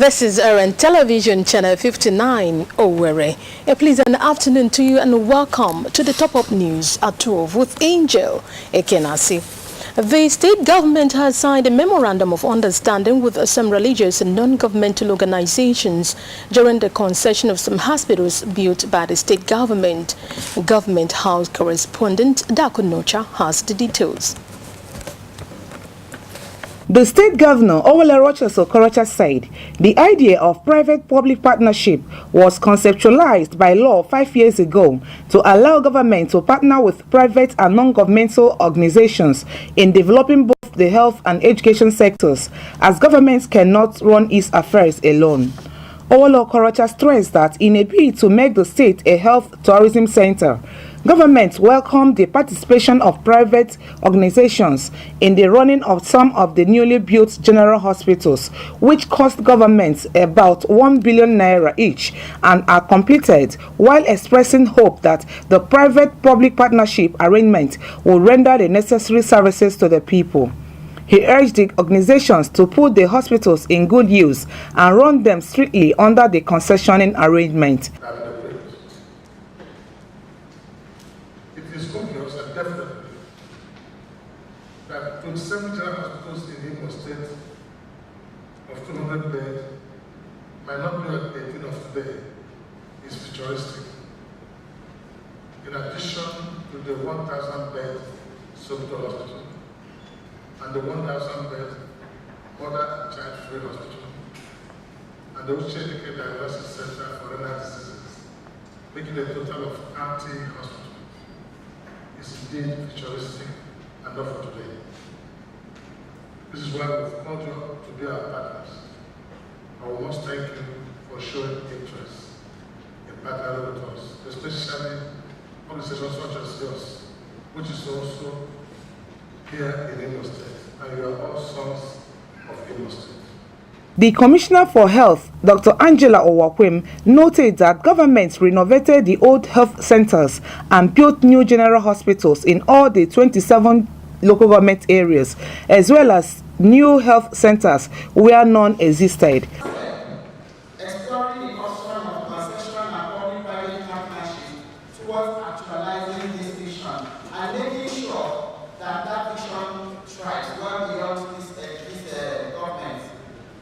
This is Orient Television Channel 59, Owerri. A pleasant afternoon to you and welcome to the top-up news at 12 with Angel Ekenasi. The state government has signed a memorandum of understanding with some religious and non-governmental organizations during the concession of some hospitals built by the state government. Government House correspondent Dakunocha has the details. The state governor, Owele Rochas Okorocha, said the idea of private-public partnership was conceptualized by law 5 years ago to allow government to partner with private and non-governmental organizations in developing both the health and education sectors, as governments cannot run its affairs alone. Owele Okorocha stressed that in a bid to make the state a health tourism center, government welcomed the participation of private organizations in the running of some of the newly built general hospitals, which cost governments about 1 billion naira each and are completed, while expressing hope that the private-public partnership arrangement will render the necessary services to the people. He urged the organizations to put the hospitals in good use and run them strictly under the concessioning arrangement. It is obvious and definitely that 27 general hospitals in Imo State of 200 beds might not be at 18 of today is futuristic. In addition to the 1,000 bed Sokoto Hospital and the 1,000 bed Mother and Child Free Hospital and the Uchenike Diagnostic Center for Renal Diseases, making a total of 30 hospitals. Is indeed futuristic and not for today. This is why we've called you to be our partners. I must thank you for showing interest in partnering with us, especially organizations such as yours, which is also here in Imo State, and you are all sons of Imo State. The Commissioner for Health, Dr. Angela Owakwem, noted that governments renovated the old health centers and built new general hospitals in all the 27 local government areas, as well as new health centers where none existed. Exploring the option of concession and public-private partnership towards actualizing this vision and making sure that that vision strives well beyond this government.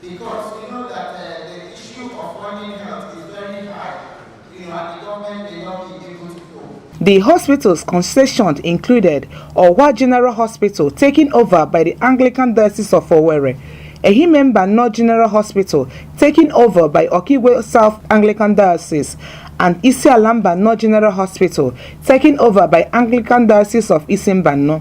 Because we know that the issue of funding health is very high, and the government may not be able to go. The hospitals concessioned included Owa General Hospital, taken over by the Anglican Diocese of Owerri, Ehimemba General Hospital, taken over by Okigwe South Anglican Diocese, and Isialamba General Hospital, taken over by Anglican Diocese of Isimbano.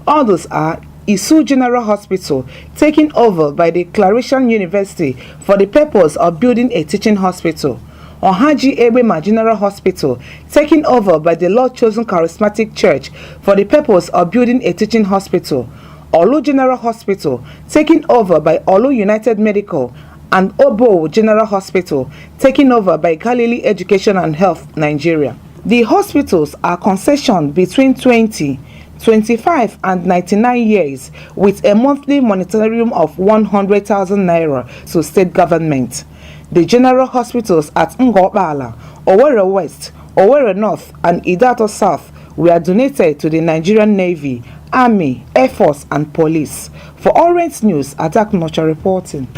Others are Isu General Hospital, taken over by the Claretian University for the purpose of building a teaching hospital. Ohaji Ebema General Hospital, taken over by the Lord Chosen Charismatic Church for the purpose of building a teaching hospital. Olu General Hospital, taken over by Olu United Medical, and Obo General Hospital, taken over by Galilee Education and Health Nigeria. The hospitals are concessioned between 20, 25 and 99 years with a monthly monetarium of 100,000 naira to state government. The general hospitals at Ngobala, Owerri West, Owerri North and Idato South were donated to the Nigerian Navy, Army, Air Force and Police. For Orient News, Adak Nocha reporting.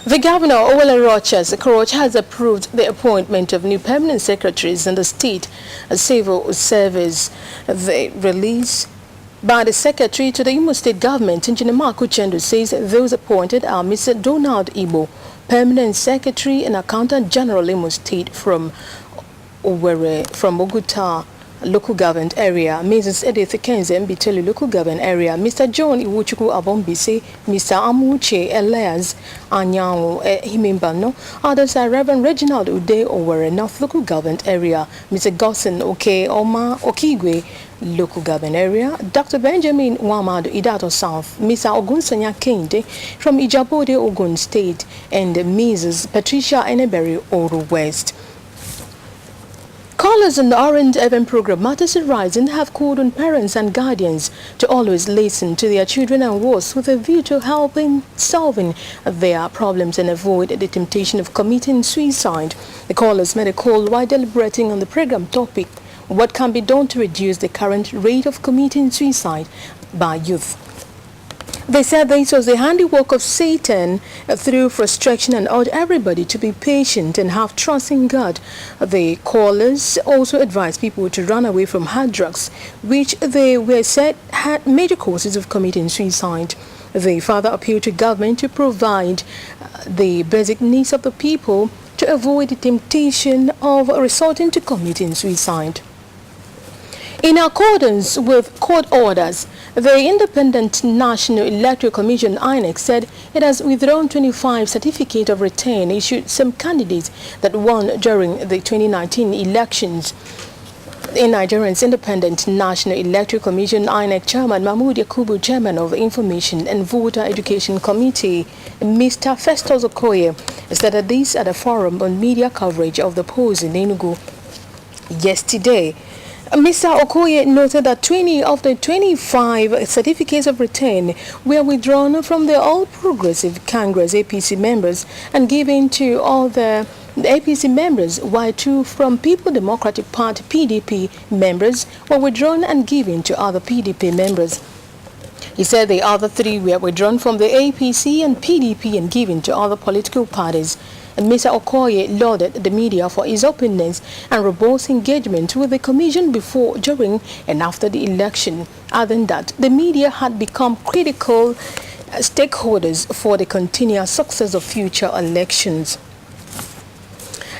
The governor, Owele Rochas Okorocha, has approved the appointment of new permanent secretaries in the state civil service. The release by the secretary to the Imo State government, Engineer Marco Chendo, says those appointed are Mr. Donald Ibo, permanent secretary and accountant general Imo State from Owerri, from Oguta local government area, Mrs. Edith Kenze Mbiteli local government area, Mr. John Iwuchukwu Abombise, Mr. Amuche Elias Anyanwu Himimbano. Others are Reverend Reginald Ude Owerri North local government area, Mr. Gossen Oke Oma Okigwe local government area, Dr. Benjamin Wamadu Idato South, Mr. Ogunsanya Kende from Ijabode Ogun State, and Mrs. Patricia Eneberry Oru West. Callers on the Orient FM program Matters Arising have called on parents and guardians to always listen to their children and wards with a view to helping solving their problems and avoid the temptation of committing suicide. The callers made a call while deliberating on the program topic, what can be done to reduce the current rate of committing suicide by youth. They said this was the handiwork of Satan through frustration and urged everybody to be patient and have trust in God. The callers also advised people to run away from hard drugs, which they were said had major causes of committing suicide. They further appealed to government to provide the basic needs of the people to avoid the temptation of resorting to committing suicide. In accordance with court orders, the Independent National Electoral Commission (INEC) said it has withdrawn 25 certificates of return issued some candidates that won during the 2019 elections. In Nigeria's Independent National Electoral Commission (INEC) Chairman Mahmood Yakubu, Chairman of the Information and Voter Education Committee, Mr. Festus Okoye, said that these at a forum on media coverage of the polls in Enugu yesterday. Mr. Okoye noted that 20 of the 25 certificates of return were withdrawn from the All Progressive Congress APC members and given to all the APC members, while 2 from People Democratic Party PDP members were withdrawn and given to other PDP members. He said the other 3 were withdrawn from the APC and PDP and given to other political parties. Mr. Okoye lauded the media for its openness and robust engagement with the Commission before, during, and after the election, adding that the media had become critical stakeholders for the continuous success of future elections.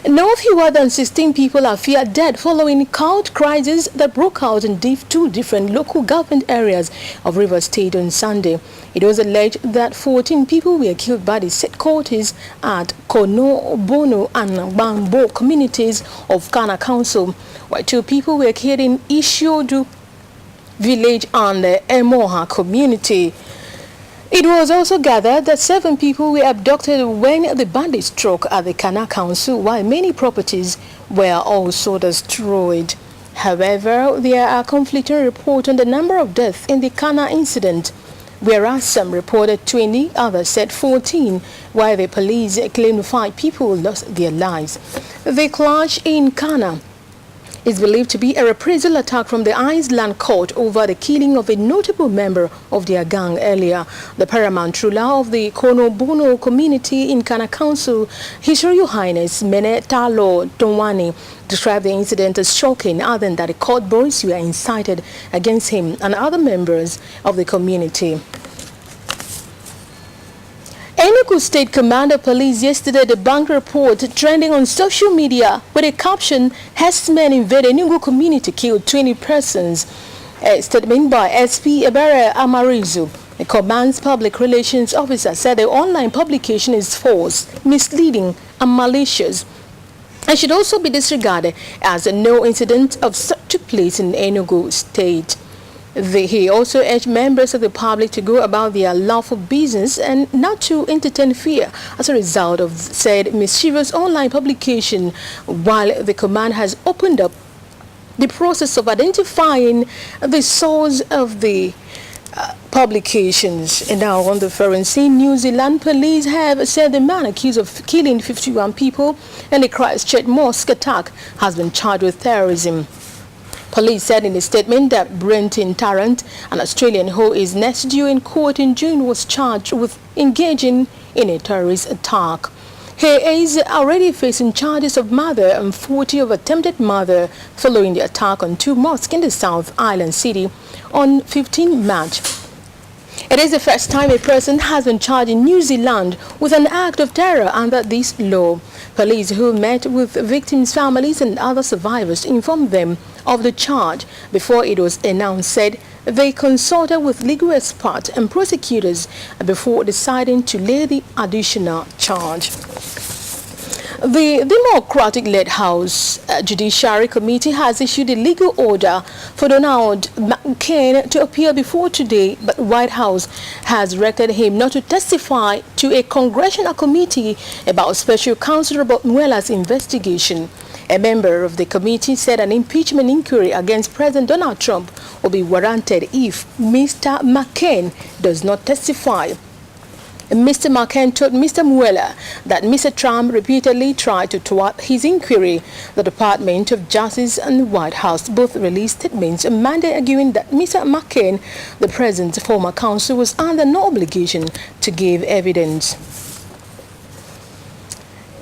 No fewer than 16 people are feared dead following cold crisis that broke out in 2 different local government areas of Rivers State on Sunday. It was alleged that 14 people were killed by the set quarters at Kono, Bono and Bambo communities of Kana Council, while 2 people were killed in Ishodu village and the Emoha community. It was also gathered that 7 people were abducted when the bandits struck at the Kana Council, while many properties were also destroyed. However, there are conflicting reports on the number of deaths in the Kana incident, whereas some reported 20, others said 14, while the police claimed 5 people lost their lives. The clash in Kana is believed to be a reprisal attack from the Iceland court over the killing of a notable member of their gang earlier. The paramount ruler of the Kono Bono community in Kana Council, His Royal Highness Mene Talo Tonwani, described the incident as shocking, adding that the court boys were incited against him and other members of the community. Enugu State Commander Police yesterday debunked a report trending on social media with a caption, "Herdsmen invade Enugu community, killed 20 persons." A statement by SP Ebere Amarizu, the command's public relations officer, said the online publication is false, misleading and malicious and should also be disregarded as no incident of such took place in Enugu State. He also urged members of the public to go about their lawful business and not to entertain fear as a result of said mischievous online publication, while the command has opened up the process of identifying the source of the publications. And now on the foreign scene, New Zealand police have said the man accused of killing 51 people in the Christchurch mosque attack has been charged with terrorism. Police said in a statement that Brenton Tarrant, an Australian who is next due in court in June, was charged with engaging in a terrorist attack. He is already facing charges of murder and 40 of attempted murder following the attack on 2 mosques in the South Island city on 15 March. It is the first time a person has been charged in New Zealand with an act of terror under this law. Police who met with victims' families and other survivors informed them of the charge before it was announced, said they consulted with legal experts and prosecutors before deciding to lay the additional charge. The Democratic-led House Judiciary Committee has issued a legal order for Donald McCain to appear before today, but White House has directed him not to testify to a congressional committee about Special Counsel Robert Mueller's investigation. A member of the committee said an impeachment inquiry against President Donald Trump will be warranted if Mr. McCain does not testify. Mr. McCain told Mr. Mueller that Mr. Trump repeatedly tried to thwart his inquiry. The Department of Justice and the White House both released statements on Monday arguing that Mr. McCain, the president's former counsel, was under no obligation to give evidence.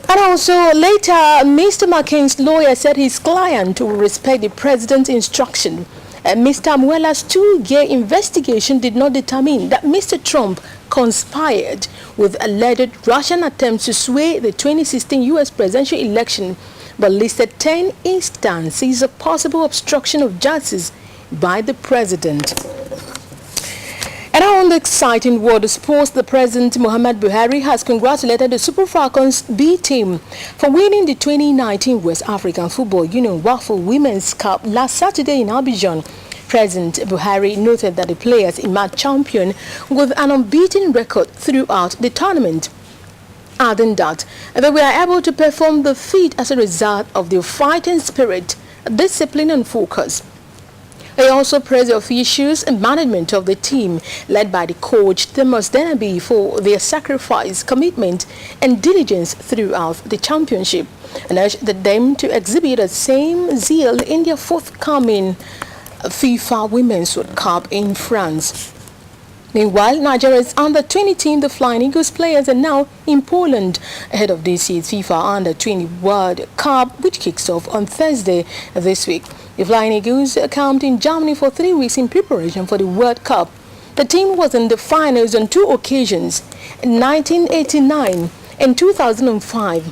And also, later, Mr. McCain's lawyer said his client will respect the president's instruction. Mr. Mueller's 2-year investigation did not determine that Mr. Trump conspired with alleged Russian attempts to sway the 2016 U.S. presidential election, but listed 10 instances of possible obstruction of justice by the president. And on the exciting world of sports, the President Muhammad Buhari has congratulated the Super Falcons B team for winning the 2019 West African Football Union Waffle Women's Cup last Saturday in Abidjan. President Buhari noted that the players emerged champion with an unbeaten record throughout the tournament, adding that they were able to perform the feat as a result of their fighting spirit, discipline and focus. They also praised the officials and management of the team, led by the coach Thomas Denaby, for their sacrifice, commitment and diligence throughout the championship, and urged them to exhibit the same zeal in their forthcoming FIFA Women's World Cup in France. Meanwhile, Nigeria's under-20 team, the Flying Eagles players, are now in Poland ahead of this year's FIFA Under-20 World Cup, which kicks off on Thursday this week. The Flying Eagles camped in Germany for 3 weeks in preparation for the World Cup. The team was in the finals on 2 occasions, in 1989 and 2005,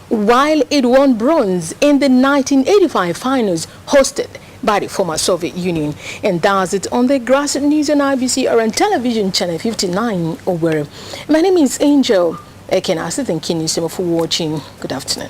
while it won bronze in the 1985 finals hosted by the former Soviet Union. And that's it on the Grassroots News on IBC Orient Television Channel 59 Owerri. My name is Angel Ekenasi. Thank you so much for watching. Good afternoon.